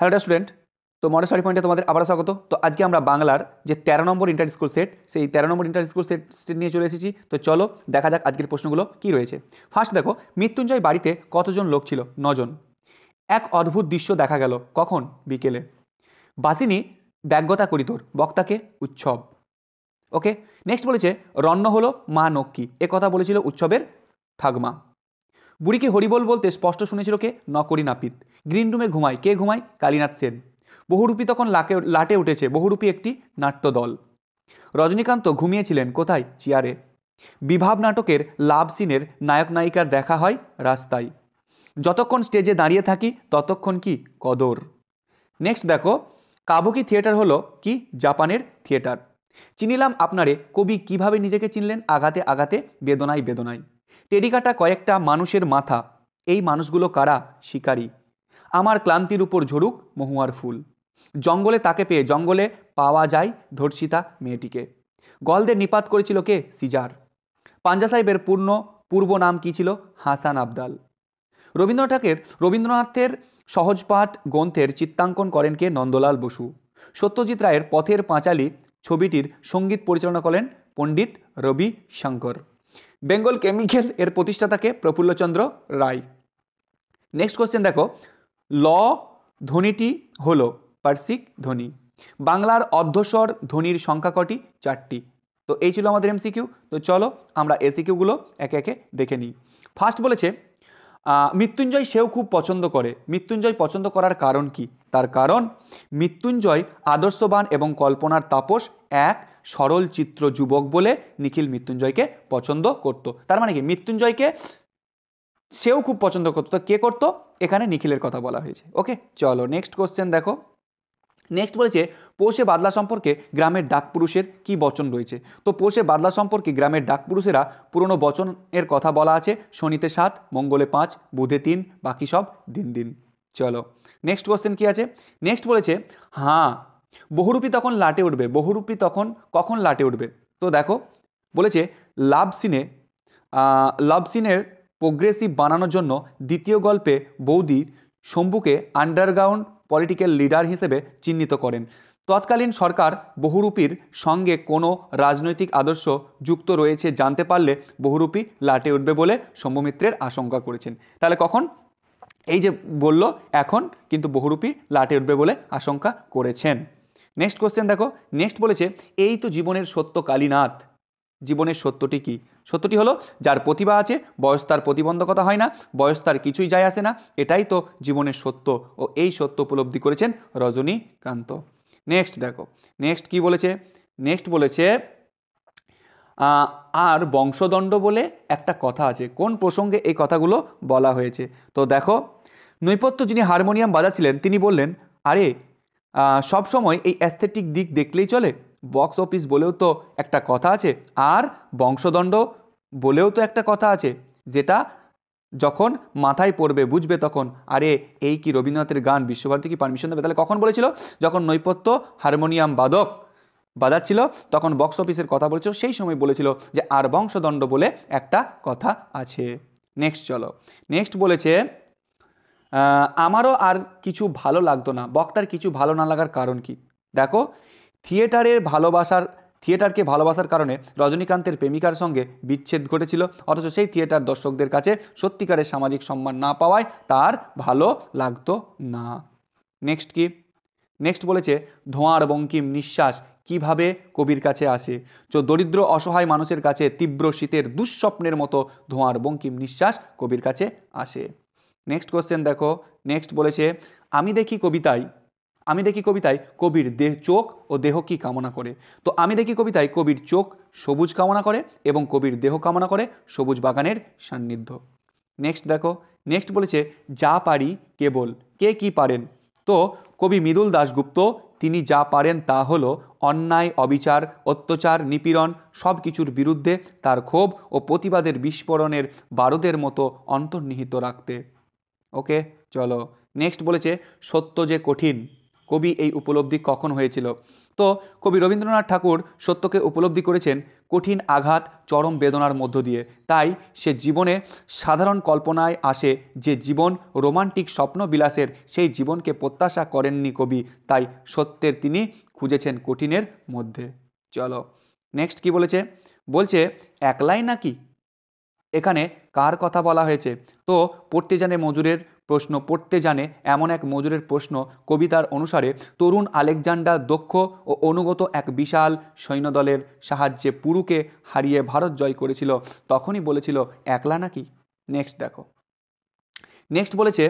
Hello student, তো model পয়েন্টে তোমাদের আবার স্বাগত। তো আজকে আমরা বাংলার যে 13 নম্বর ইন্টার স্কুল সেট, সেই 13 নম্বর ইন্টার স্কুল সেট নিয়ে চলে এসেছি। তো চলো দেখা যাক আজকের প্রশ্নগুলো কি রয়েছে। ফার্স্ট দেখো, মৃত্যুঞ্জয় বাড়িতে কতজন লোক ছিল? 9 জন। এক অদ্ভুত দৃশ্য দেখা গেল, কখন? বিকেলে। বাসিনী ব্যগ্যতা করিতোর, বক্তাকে উৎসব। ওকে, নেক্সট বলেছে রণ্য হলো মা নক্কি, এ কথা বলেছিল উৎসবের ঠাকমা। বুড়িকে হরিবোল বলতে স্পষ্ট শুনেছিল কে? নকরি নাপিত। গ্রিন রুমে ঘুমায়, কে ঘুমায়? কালীনাথ সেন। বহুরূপী তখন লাটে উঠেছে, বহুরূপী একটি নাট্যদল। রজনীকান্ত ঘুমিয়েছিলেন কোথায়? চেয়ারে। বিভাব নাটকের লাভ সিনের নায়ক নায়িকার দেখা হয় রাস্তায়। যতক্ষণ স্টেজে দাঁড়িয়ে থাকি ততক্ষণ কি কদর। নেক্সট দেখো, কাবুকি থিয়েটার হলো কি? জাপানের থিয়েটার। চিনিলাম আপনারে, কবি কিভাবে নিজেকে চিনলেন? আঘাতে আঘাতে, বেদনায় বেদনায়। টেরিকাটা কয়েকটা মানুষের মাথা, এই মানুষগুলো কারা? শিকারী। আমার ক্লান্তির উপর ঝরুক মহুয়ার ফুল। জঙ্গলে তাকে পেয়ে, জঙ্গলে পাওয়া যায় ধর্ষিতা মেয়েটিকে। গলদের নিপাত করেছিল কে? সিজার। পাঞ্জা সাহেবের পূর্ব নাম কি ছিল? হাসান আবদাল। রবীন্দ্রনাথের সহজপাঠ গ্রন্থের চিত্রাঙ্কন করেন কে? নন্দলাল বসু। সত্যজিৎ রায়ের পথের পাঁচালী ছবিটির সঙ্গীত পরিচালনা করেন পণ্ডিত রবি শঙ্কর। বেঙ্গল কেমিক্যাল এর প্রতিষ্ঠাতাকে? প্রফুল্লচন্দ্র রায়। নেক্সট কোশ্চেন দেখো, ল ধ্বনিটি হলো পার্শ্বিক ধ্বনি। বাংলার অর্ধস্বর ধ্বনির সংখ্যা কটি? 4টি। তো এই ছিল আমাদের এমসিকিউ। তো চলো আমরা এসিকিউগুলো একে একে দেখে নিই। ফার্স্ট বলেছে মৃত্যুঞ্জয় সেও খুব পছন্দ করে। মৃত্যুঞ্জয় পছন্দ করার কারণ কি? তার কারণ মৃত্যুঞ্জয় আদর্শবান এবং কল্পনার তাপস, এক সরল চিত্র যুবক বলে নিখিল মৃত্যুঞ্জয়কে পছন্দ করত। তার মানে কি? মৃত্যুঞ্জয়কে সেও খুব পছন্দ করতো। তো কে করতো? এখানে নিখিলের কথা বলা হয়েছে। ওকে, চলো নেক্সট কোশ্চেন দেখো। নেক্সট বলেছে পৌষে বাদলা সম্পর্কে গ্রামের ডাকপুরুষের কি বচন রয়েছে? তো পৌষে বাদলা সম্পর্কে গ্রামের ডাকপুরুষেরা পুরনো বচনের কথা বলা আছে। শনিতে 7, মঙ্গলে 5, বুধে 3, বাকি সব দিন দিন। চলো নেক্সট কোশ্চেন কি আছে। নেক্সট বলেছে হ্যাঁ বহুরূপী তখন লাটে উঠবে। বহুরূপী তখন কখন লাটে উঠবে? তো দেখো বলেছে লাভ সিনের প্রোগ্রেসিভ বানানোর জন্য দ্বিতীয় গল্পে বৌদি শম্ভুকে আন্ডারগ্রাউন্ড পলিটিক্যাল লিডার হিসেবে চিহ্নিত করেন। তৎকালীন সরকার বহুরূপীর সঙ্গে কোনো রাজনৈতিক আদর্শ যুক্ত রয়েছে জানতে পারলে বহুরূপী লাটে উঠবে বলে শম্ভুমিত্রের আশঙ্কা করেছেন। তাহলে কখন? এই যে বলল এখন, কিন্তু বহুরূপী লাটে উঠবে বলে আশঙ্কা করেছেন। নেক্সট কোশ্চেন দেখো। নেক্সট বলেছে এই তো জীবনের সত্য কালীনাথ। জীবনের সত্যটি কি? সত্যটি হলো যার প্রতিভা আছে, বয়স তার প্রতিবন্ধকতা হয় না, বয়স তার কিছুই যায় আসে না, এটাই তো জীবনের সত্য। ও এই সত্য উপলব্ধি করেছেন রজনীকান্ত। নেক্সট দেখো, নেক্সট কি বলেছে। নেক্সট বলেছে আর বংশদণ্ড বলে একটা কথা আছে। কোন প্রসঙ্গে এই কথাগুলো বলা হয়েছে? তো দেখো, নৈপথ্য যিনি হারমোনিয়াম বাজাচ্ছিলেন তিনি বললেন আরে সবসময় এই অ্যাস্থেটিক দিক দেখলেই চলে? বক্স অফিস বলেও তো একটা কথা আছে, আর বংশদণ্ড বলেও তো একটা কথা আছে, যেটা যখন মাথায় পড়বে বুঝবে তখন আরে এই কি রবীন্দ্রনাথের গান, বিশ্বভারতী কি পারমিশন দেবে? তাহলে কখন বলেছিল? যখন নৈপথ্য হারমোনিয়াম বাজাচ্ছিল তখন বক্স অফিসের কথা বলেছিল, সেই সময় বলেছিল যে আর বংশদণ্ড বলে একটা কথা আছে। নেক্সট চলো। নেক্সট বলেছে আমারও আর কিছু ভালো লাগতো না। বক্তার কিছু ভালো না লাগার কারণ কি? দেখো, থিয়েটারকে ভালোবাসার কারণে রজনীকান্তের প্রেমিকার সঙ্গে বিচ্ছেদ ঘটেছিল, অথচ সেই থিয়েটার দর্শকদের কাছে সত্যিকারের সামাজিক সম্মান না পাওয়ায় তার ভালো লাগতো না। নেক্সট কি? নেক্সট বলেছে ধোঁয়ার বঙ্কিম নিঃশ্বাস কিভাবে কবির কাছে আসে? দরিদ্র অসহায় মানুষের কাছে তীব্র শীতের দুঃস্বপ্নের মতো ধোঁয়ার বঙ্কিম নিঃশ্বাস কবির কাছে আসে। নেক্সট কোশ্চেন দেখো। নেক্সট বলেছে আমি দেখি কবিতায় কবির চোখ ও দেহ কি কামনা করে? তো আমি দেখি কবিতায় কবির চোখ সবুজ কামনা করে এবং কবির দেহ কামনা করে সবুজ বাগানের সান্নিধ্য। নেক্সট দেখো। নেক্সট বলেছে যা পারি কেবল, কে কি পারেন? তো কবি মৃদুল দাশগুপ্ত, তিনি যা পারেন তা হলো অন্যায়, অবিচার, অত্যাচার, নিপীড়ন সব কিছুর বিরুদ্ধে তার ক্ষোভ ও প্রতিবাদের বিস্ফোরণের বারুদের মতো অন্তর্নিহিত রাখতে। ওকে, চলো নেক্সট বলেছে সত্য যে কঠিন, কবি এই উপলব্ধি কখন হয়েছিল? তো কবি রবীন্দ্রনাথ ঠাকুর সত্যকে উপলব্ধি করেছেন কঠিন আঘাত চরম বেদনার মধ্য দিয়ে, তাই সে জীবনে সাধারণ কল্পনায় আসে যে জীবন রোমান্টিক স্বপ্ন বিলাসের, সেই জীবনকে প্রত্যাশা করেননি কবি, তাই সত্যের তিনি খুঁজেছেন কঠিনের মধ্যে। চলো নেক্সট কি বলেছে, বলছে একলাই নাকি, এখানে কার কথা বলা হয়েছে? তো পড়তে জানে মজুরের প্রশ্ন, পড়তে জানে এমন এক মজুরের প্রশ্ন কবিতার অনুসারে তরুণ আলেকজান্ডার দক্ষ ও অনুগত এক বিশাল সৈন্যদলের সাহায্যে পুরুকে হারিয়ে ভারত জয় করেছিল, তখনই বলেছিল একলা নাকি। নেক্সট দেখো, নেক্সট বলেছে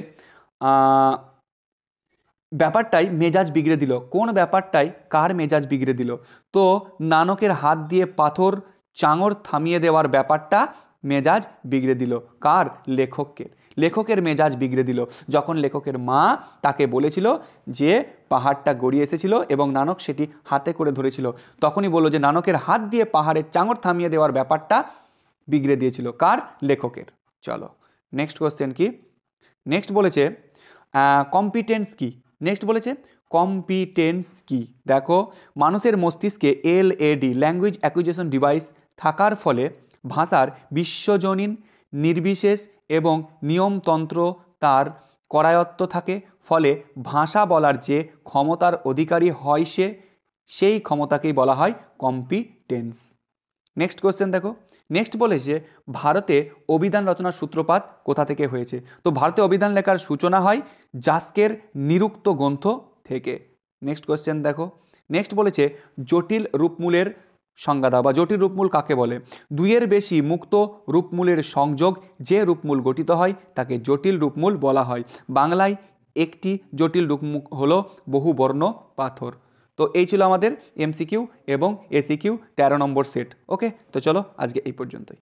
ব্যাপারটাই মেজাজ বিগড়ে দিল। কোন ব্যাপারটাই কার মেজাজ বিগড়ে দিল? তো নানকের হাত দিয়ে পাথর চাঙড় থামিয়ে দেওয়ার ব্যাপারটা মেজাজ বিগড়ে দিল কার? লেখকের। লেখকের মেজাজ বিগড়ে দিল যখন লেখকের মা তাকে বলেছিল যে পাহাড়টা গড়িয়ে এসেছিল এবং নানক সেটি হাতে করে ধরেছিল, তখনই বলল যে নানকের হাত দিয়ে পাহাড়ের চাঙড় থামিয়ে দেওয়ার ব্যাপারটা বিগড়ে দিয়েছিল কার? লেখকের। চলো নেক্সট কোশ্চেন কি, নেক্সট বলেছে কম্পিটেন্স কি। নেক্সট বলেছে কম্পিটেন্স কি, দেখো মানুষের মস্তিষ্কে LAD ল্যাঙ্গুয়েজ অ্যাকুইজিশন ডিভাইস থাকার ফলে ভাষার বিশ্বজনীন নির্বিশেষ এবং নিয়মতন্ত্র তার করায়ত্ত থাকে, ফলে ভাষা বলার যে ক্ষমতার অধিকারী হয় সেই ক্ষমতাকেই বলা হয় কম্পিটেন্স। নেক্সট কোশ্চেন দেখো, নেক্সট বলেছে ভারতে অভিধান রচনার সূত্রপাত কোথা থেকে হয়েছে? তো ভারতে অভিধান লেখার সূচনা হয় যাস্কের নিরুক্ত গ্রন্থ থেকে। নেক্সট কোশ্চেন দেখো, নেক্সট বলেছে জটিল রূপমূলের সংজ্ঞা দাও বা জটিল রূপমূল কাকে বলে? দুইয়ের বেশি মুক্ত রূপমূলের সংযোগ যে রূপমূল গঠিত হয় তাকে জটিল রূপমূল বলা হয়। বাংলায় একটি জটিল রূপমূল হলো বহুবর্ণ পাথর। তো এই ছিল আমাদের MCQ এবং ACQ 13 নম্বর সেট। ওকে, তো চলো আজকে এই পর্যন্তই।